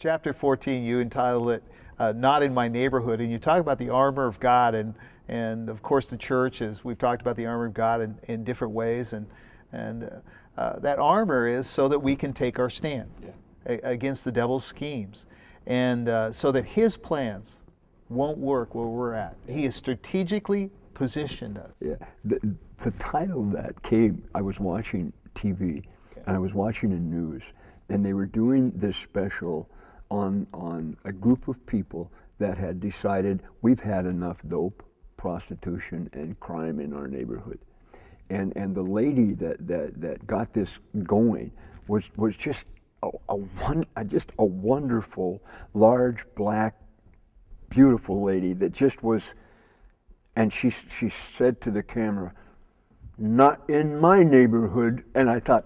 chapter 14, you entitled it Not in My Neighborhood, and you talk about the armor of God, and of course the church, as we've talked about the armor of God in different ways, and that armor is so that we can take our stand against the devil's schemes, and so that his plans won't work where we're at. He has strategically positioned us. Yeah, the title of that came, I was watching TV, and I was watching the news, and they were doing this special on a group of people that had decided we've had enough dope, prostitution, and crime in our neighborhood. And the lady that got this going was just a wonderful, large, black, beautiful lady that just was, and she said to the camera, "Not in my neighborhood." And I thought,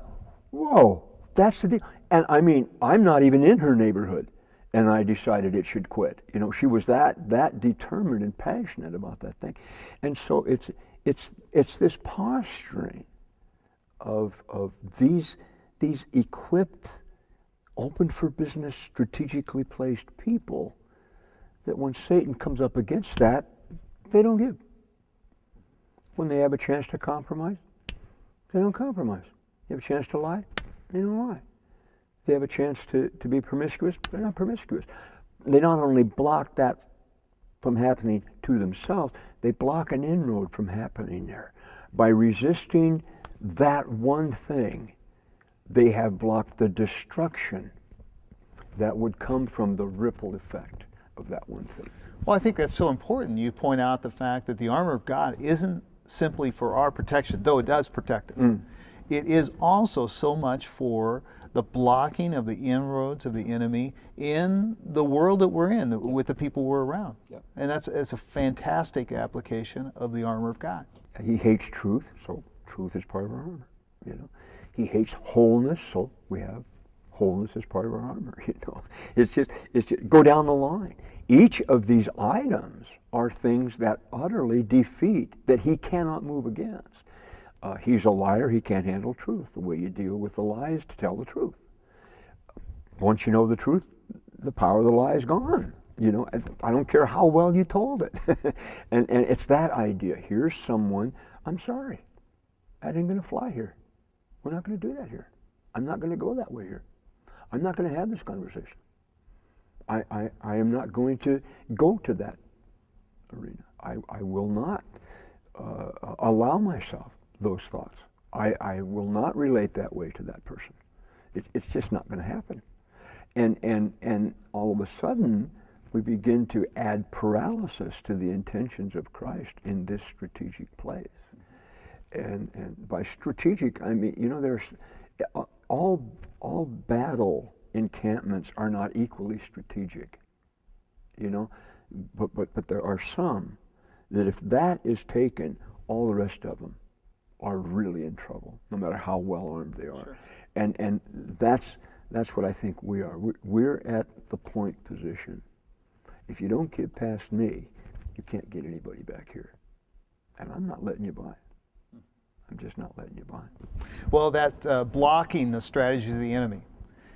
whoa, that's the deal. And I mean, I'm not even in her neighborhood, and I decided it should quit. You know, she was that determined and passionate about that thing. And so it's this posturing of these equipped, open for business, strategically placed people, that when Satan comes up against that, they don't give. When they have a chance to compromise, they don't compromise. They have a chance to lie, they don't lie. They have a chance to be promiscuous, they're not promiscuous. They not only block that from happening to themselves, they block an inroad from happening there. By resisting that one thing, they have blocked the destruction that would come from the ripple effect of that one thing. Well, I think that's so important. You point out the fact that the armor of God isn't simply for our protection, though it does protect us. It is also so much for the blocking of the inroads of the enemy in the world that we're in, with the people we're around. And it's a fantastic application of the armor of God. He hates truth, so truth is part of our armor. You know, he hates wholeness, so we have wholeness as part of our armor. You know, it's just go down the line. Each of these items are things that utterly defeat, that he cannot move against. He's a liar, he can't handle truth. The way you deal with the lie is to tell the truth. Once you know the truth, the power of the lie is gone. You know, I don't care how well you told it. and it's that idea. Here's someone, I'm sorry, that ain't gonna fly here. We're not gonna do that here. I'm not gonna go that way here. I'm not gonna have this conversation. I am not going to go to that arena. I will not allow myself those thoughts. I will not relate that way to that person. It's just not going to happen. And all of a sudden, we begin to add paralysis to the intentions of Christ in this strategic place. And by strategic, I mean, you know, there's all battle encampments are not equally strategic, you know, but there are some that if that is taken, all the rest of them are really in trouble, no matter how well armed they are. Sure. And that's what I think we are. We're at the point position. If you don't get past me, you can't get anybody back here. And I'm not letting you by. I'm just not letting you by. Well, that blocking the strategies of the enemy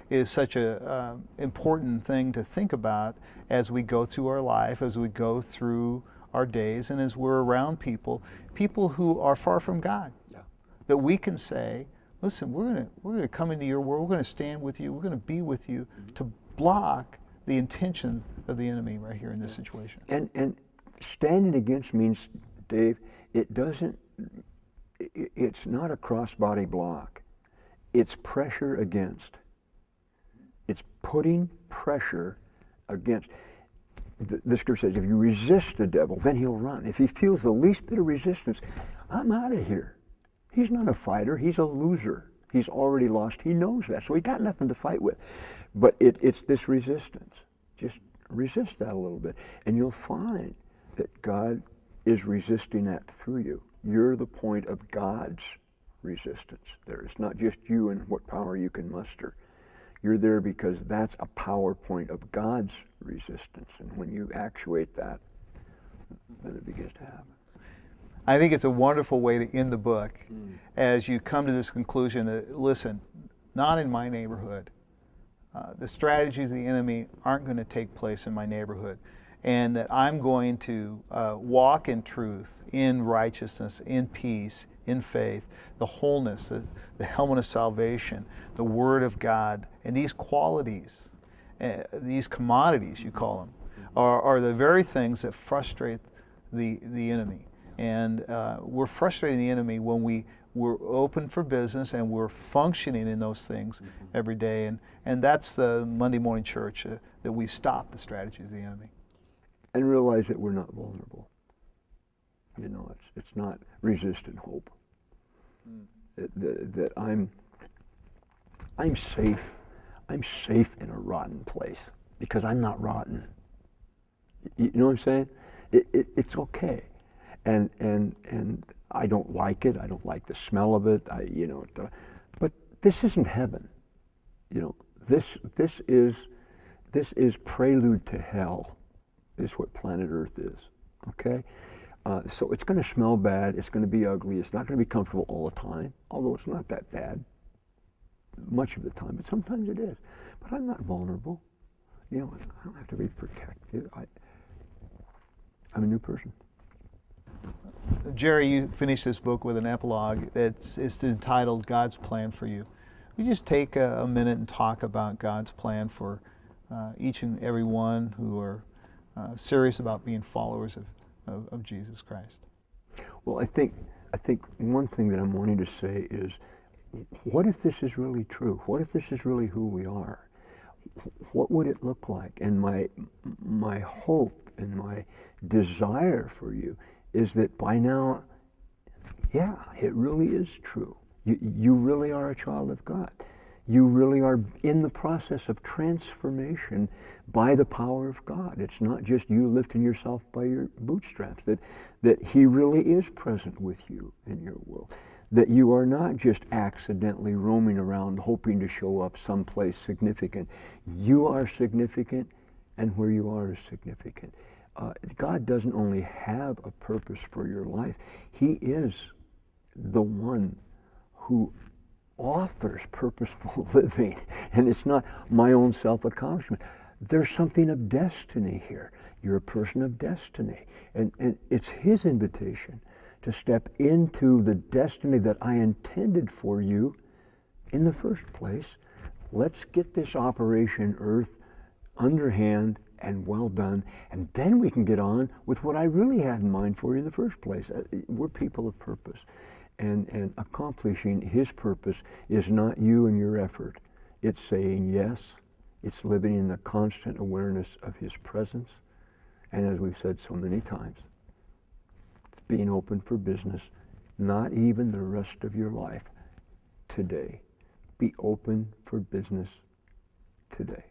is such a important thing to think about as we go through our life, as we go through our days, and as we're around people who are far from God. That we can say, listen, we're going to come into your world, we're going to stand with you, we're going to be with you to block the intention of the enemy right here in this situation. And standing against means, Dave, it's not a cross-body block. It's pressure against. It's putting pressure against. The scripture says, if you resist the devil, then he'll run. If he feels the least bit of resistance, I'm out of here. He's not a fighter, he's a loser. He's already lost, he knows that, so he got nothing to fight with. But it's this resistance. Just resist that a little bit, and you'll find that God is resisting that through you. You're the point of God's resistance there. It's not just you and what power you can muster. You're there because that's a power point of God's resistance. And when you actuate that, then it begins to happen. I think it's a wonderful way to end the book as you come to this conclusion that, listen, not in my neighborhood. the strategies of the enemy aren't going to take place in my neighborhood, and that I'm going to walk in truth, in righteousness, in peace, in faith, the wholeness, the helmet of salvation, the Word of God, and these qualities, these commodities, you call them, are the very things that frustrate the enemy. And we're frustrating the enemy when we're open for business and we're functioning in those things every day. And that's the Monday morning church, that we stop the strategies of the enemy. And realize that we're not vulnerable. You know, it's not resist and hope. That I'm safe. I'm safe in a rotten place because I'm not rotten. You know what I'm saying? It's okay. And I don't like it. I don't like the smell of it. But this isn't heaven. You know, this is prelude to hell, is what planet Earth is. Okay, so it's going to smell bad. It's going to be ugly. It's not going to be comfortable all the time. Although it's not that bad much of the time, but sometimes it is. But I'm not vulnerable. You know, I don't have to be protected. I'm a new person. Jerry, you finished this book with an epilogue that's entitled God's Plan for You. Will you just take a minute and talk about God's plan for each and every one who are serious about being followers of Jesus Christ? Well, I think one thing that I'm wanting to say is, what if this is really true? What if this is really who we are? What would it look like? And my hope and my desire for you is that by now, yeah, it really is true. You really are a child of God. You really are in the process of transformation by the power of God. It's not just you lifting yourself by your bootstraps, that He really is present with you in your world. That you are not just accidentally roaming around hoping to show up someplace significant. You are significant, and where you are is significant. God doesn't only have a purpose for your life, He is the one who authors purposeful living. And it's not my own self-accomplishment. There's something of destiny here. You're a person of destiny. And it's His invitation to step into the destiny that I intended for you in the first place. Let's get this Operation Earth underhand and well done, and then we can get on with what I really had in mind for you in the first place. We're people of purpose, and accomplishing His purpose is not you and your effort. It's saying yes. It's living in the constant awareness of His presence, and as we've said so many times, it's being open for business, not even the rest of your life today. Be open for business today.